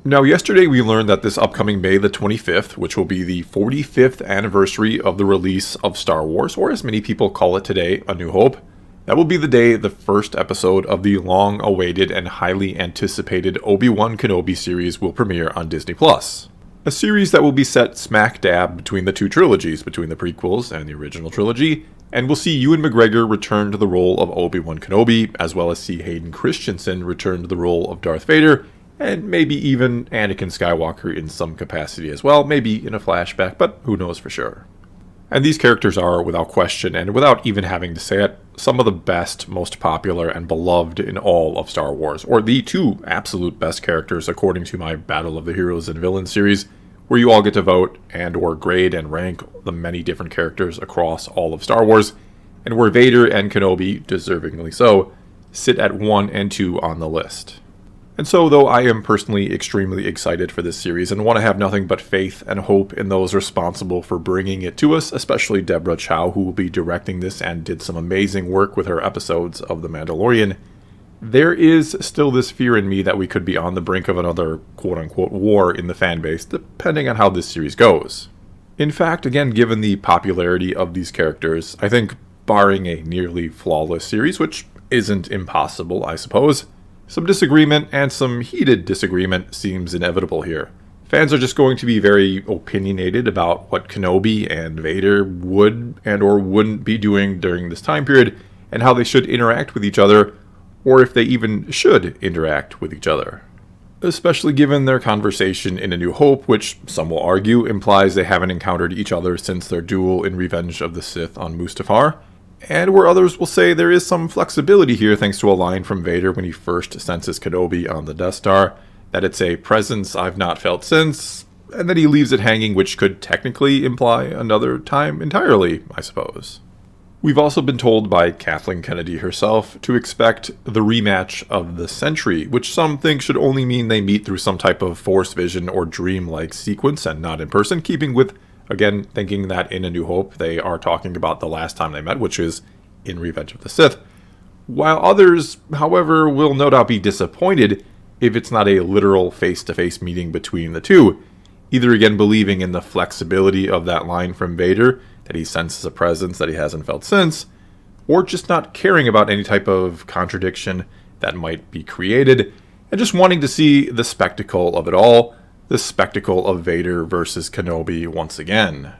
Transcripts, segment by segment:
Now, yesterday we learned that this upcoming May the 25th, which will be the 45th anniversary of the release of Star Wars, or as many people call it today, A New Hope, that will be the day the first episode of the long-awaited and highly anticipated Obi-Wan Kenobi series will premiere on Disney+. A series that will be set smack dab between the two trilogies, between the prequels and the original trilogy, and we'll see Ewan McGregor return to the role of Obi-Wan Kenobi, as well as see Hayden Christensen return to the role of Darth Vader, and maybe even Anakin Skywalker in some capacity as well, maybe in a flashback, but who knows for sure. And these characters are, without question, and without even having to say it, some of the best, most popular, and beloved in all of Star Wars, or the two absolute best characters according to my Battle of the Heroes and Villains series, where you all get to vote and or grade and rank the many different characters across all of Star Wars, and where Vader and Kenobi, deservingly so, sit at 1 and 2 on the list. And so, though I am personally extremely excited for this series and want to have nothing but faith and hope in those responsible for bringing it to us, especially Deborah Chow, who will be directing this and did some amazing work with her episodes of The Mandalorian, there is still this fear in me that we could be on the brink of another quote-unquote war in the fanbase, depending on how this series goes. In fact, again, given the popularity of these characters, I think, barring a nearly flawless series, which isn't impossible, I suppose, some disagreement, and some heated disagreement, seems inevitable here. Fans are just going to be very opinionated about what Kenobi and Vader would and or wouldn't be doing during this time period, and how they should interact with each other, or if they even should interact with each other. Especially given their conversation in A New Hope, which some will argue implies they haven't encountered each other since their duel in Revenge of the Sith on Mustafar, and where others will say there is some flexibility here thanks to a line from Vader when he first senses Kenobi on the Death Star, that it's a presence I've not felt since, and that he leaves it hanging, which could technically imply another time entirely, I suppose. We've also been told by Kathleen Kennedy herself to expect the rematch of the century, which some think should only mean they meet through some type of Force vision or dream-like sequence and not in person, keeping with, again, thinking that in A New Hope they are talking about the last time they met, which is in Revenge of the Sith. While others, however, will no doubt be disappointed if it's not a literal face-to-face meeting between the two, either again believing in the flexibility of that line from Vader, that he senses a presence that he hasn't felt since, or just not caring about any type of contradiction that might be created, and just wanting to see the spectacle of it all, the spectacle of Vader versus Kenobi once again.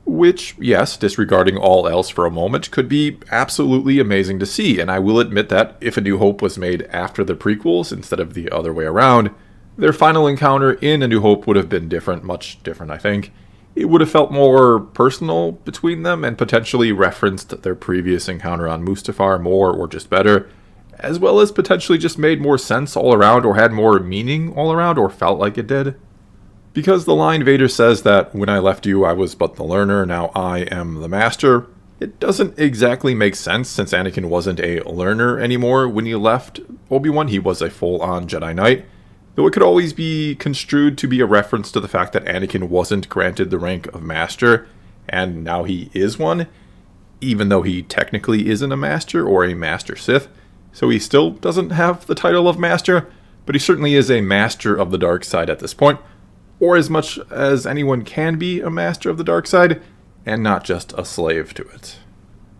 Which, yes, disregarding all else for a moment, could be absolutely amazing to see, and I will admit that if A New Hope was made after the prequels instead of the other way around, their final encounter in A New Hope would have been different, much different I think. It would have felt more personal between them and potentially referenced their previous encounter on Mustafar more or just better, as well as potentially just made more sense all around or had more meaning all around or felt like it did. Because the line Vader says that, "When I left you, I was but the learner, now I am the master," it doesn't exactly make sense since Anakin wasn't a learner anymore when he left Obi-Wan. He was a full-on Jedi Knight, though it could always be construed to be a reference to the fact that Anakin wasn't granted the rank of master, and now he is one, even though he technically isn't a master or a master Sith, so he still doesn't have the title of master, but he certainly is a master of the dark side at this point, or as much as anyone can be a master of the dark side, and not just a slave to it.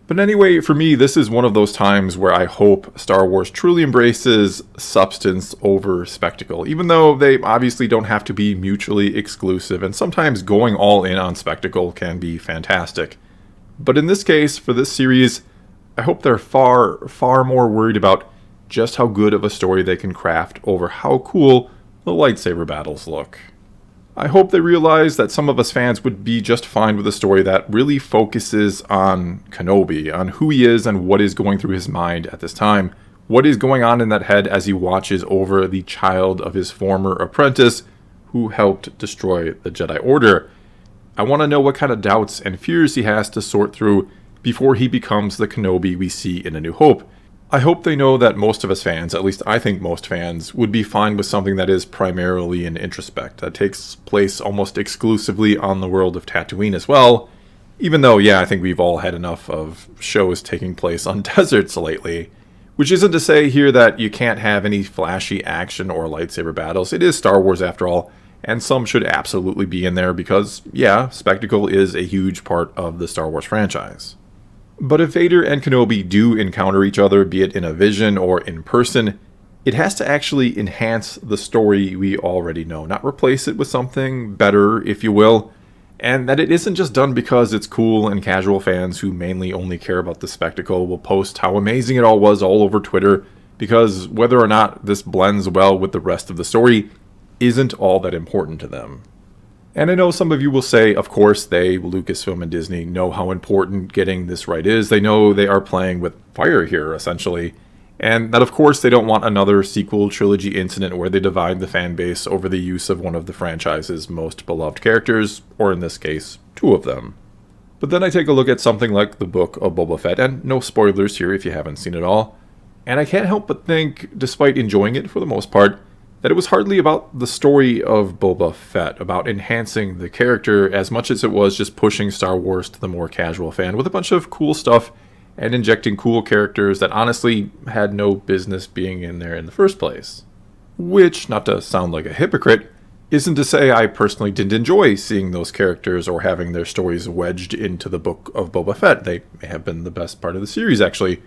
But anyway, for me, this is one of those times where I hope Star Wars truly embraces substance over spectacle, even though they obviously don't have to be mutually exclusive, and sometimes going all in on spectacle can be fantastic. But in this case, for this series, I hope they're far, far more worried about just how good of a story they can craft over how cool the lightsaber battles look. I hope they realize that some of us fans would be just fine with a story that really focuses on Kenobi, on who he is and what is going through his mind at this time, what is going on in that head as he watches over the child of his former apprentice who helped destroy the Jedi Order. I want to know what kind of doubts and fears he has to sort through before he becomes the Kenobi we see in A New Hope. I hope they know that most of us fans, at least I think most fans, would be fine with something that is primarily an introspect, that takes place almost exclusively on the world of Tatooine as well, even though, yeah, I think we've all had enough of shows taking place on deserts lately, Which isn't to say here that you can't have any flashy action or lightsaber battles. It is Star Wars after all, and some should absolutely be in there because, yeah, spectacle is a huge part of the Star Wars franchise. But if Vader and Kenobi do encounter each other, be it in a vision or in person, it has to actually enhance the story we already know, not replace it with something better, if you will. And that it isn't just done because it's cool and casual fans who mainly only care about the spectacle will post how amazing it all was all over Twitter, because whether or not this blends well with the rest of the story isn't all that important to them. And I know some of you will say, of course, they, Lucasfilm and Disney, know how important getting this right is. They know they are playing with fire here, essentially. And that, of course, they don't want another sequel trilogy incident where they divide the fan base over the use of one of the franchise's most beloved characters, or in this case, two of them. But then I take a look at something like the Book of Boba Fett, and no spoilers here if you haven't seen it all, and I can't help but think, despite enjoying it for the most part, that it was hardly about the story of Boba Fett, about enhancing the character as much as it was just pushing Star Wars to the more casual fan with a bunch of cool stuff and injecting cool characters that honestly had no business being in there in the first place. Which, not to sound like a hypocrite, isn't to say I personally didn't enjoy seeing those characters or having their stories wedged into the Book of Boba Fett. They may have been the best part of the series, actually.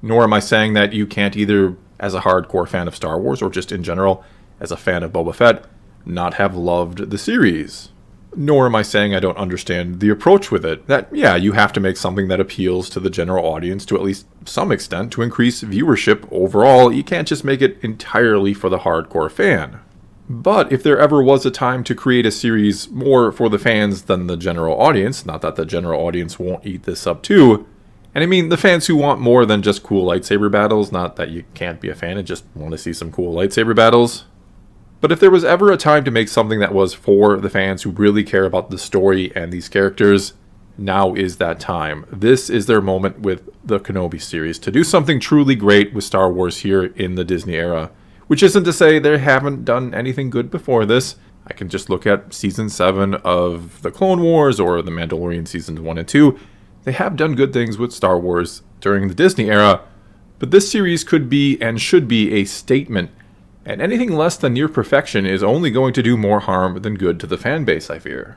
Nor am I saying that you can't either, as a hardcore fan of Star Wars or just in general, as a fan of Boba Fett, not have loved the series. Nor am I saying I don't understand the approach with it, that, yeah, you have to make something that appeals to the general audience to at least some extent to increase viewership overall. You can't just make it entirely for the hardcore fan. But if there ever was a time to create a series more for the fans than the general audience, not that the general audience won't eat this up too, and I mean the fans who want more than just cool lightsaber battles, not that you can't be a fan and just want to see some cool lightsaber battles. But if there was ever a time to make something that was for the fans who really care about the story and these characters, now is that time. This is their moment with the Kenobi series, to do something truly great with Star Wars here in the Disney era. Which isn't to say they haven't done anything good before this. I can just look at Season 7 of The Clone Wars or The Mandalorian Seasons 1 and 2. They have done good things with Star Wars during the Disney era, but this series could be and should be a statement, and anything less than near perfection is only going to do more harm than good to the fan base, I fear.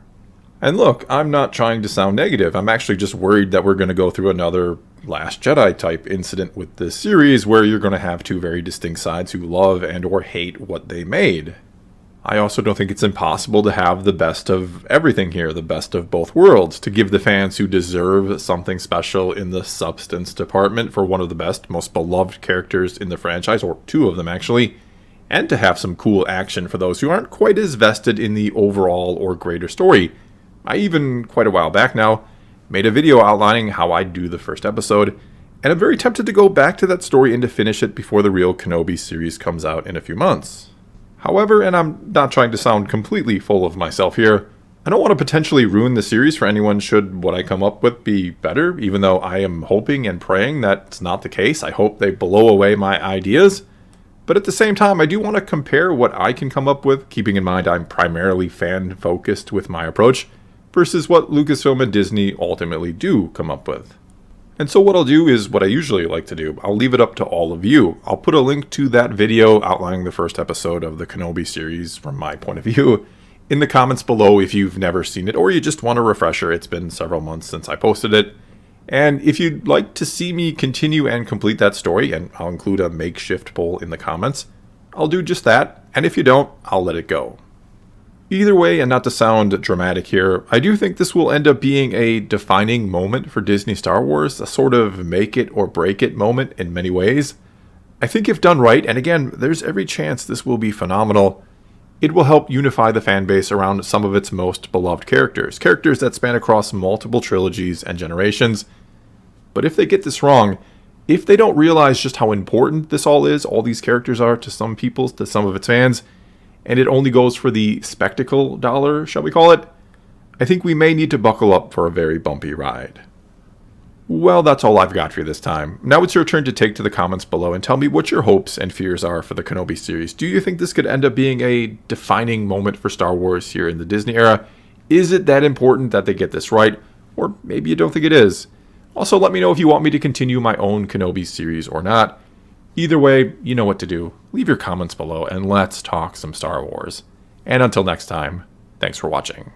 And look, I'm not trying to sound negative. I'm actually just worried that we're going to go through another Last Jedi type incident with this series where you're going to have two very distinct sides who love and or hate what they made. I also don't think it's impossible to have the best of everything here, the best of both worlds, to give the fans who deserve something special in the substance department for one of the best, most beloved characters in the franchise, or two of them actually, and to have some cool action for those who aren't quite as vested in the overall or greater story. I even, quite a while back now, made a video outlining how I'd do the first episode, and I'm very tempted to go back to that story and to finish it before the real Kenobi series comes out in a few months. However, and I'm not trying to sound completely full of myself here, I don't want to potentially ruin the series for anyone should what I come up with be better, even though I am hoping and praying that's not the case. I hope they blow away my ideas. But at the same time, I do want to compare what I can come up with, keeping in mind I'm primarily fan-focused with my approach, versus what Lucasfilm and Disney ultimately do come up with. And so what I'll do is what I usually like to do. I'll leave it up to all of you. I'll put a link to that video outlining the first episode of the Kenobi series from my point of view in the comments below if you've never seen it or you just want a refresher. It's been several months since I posted it. And if you'd like to see me continue and complete that story, and I'll include a makeshift poll in the comments, I'll do just that, and if you don't, I'll let it go. Either way, and not to sound dramatic here, I do think this will end up being a defining moment for Disney Star Wars, a sort of make it or break it moment in many ways. I think if done right, and again, there's every chance this will be phenomenal, it will help unify the fanbase around some of its most beloved characters, characters that span across multiple trilogies and generations. But if they get this wrong, if they don't realize just how important this all is, all these characters are to some people, to some of its fans, and it only goes for the spectacle dollar, shall we call it, I think we may need to buckle up for a very bumpy ride. Well, that's all I've got for you this time. Now it's your turn to take to the comments below and tell me what your hopes and fears are for the Kenobi series. Do you think this could end up being a defining moment for Star Wars here in the Disney era? Is it that important that they get this right? Or maybe you don't think it is. Also, let me know if you want me to continue my own Kenobi series or not. Either way, you know what to do. Leave your comments below and let's talk some Star Wars. And until next time, thanks for watching.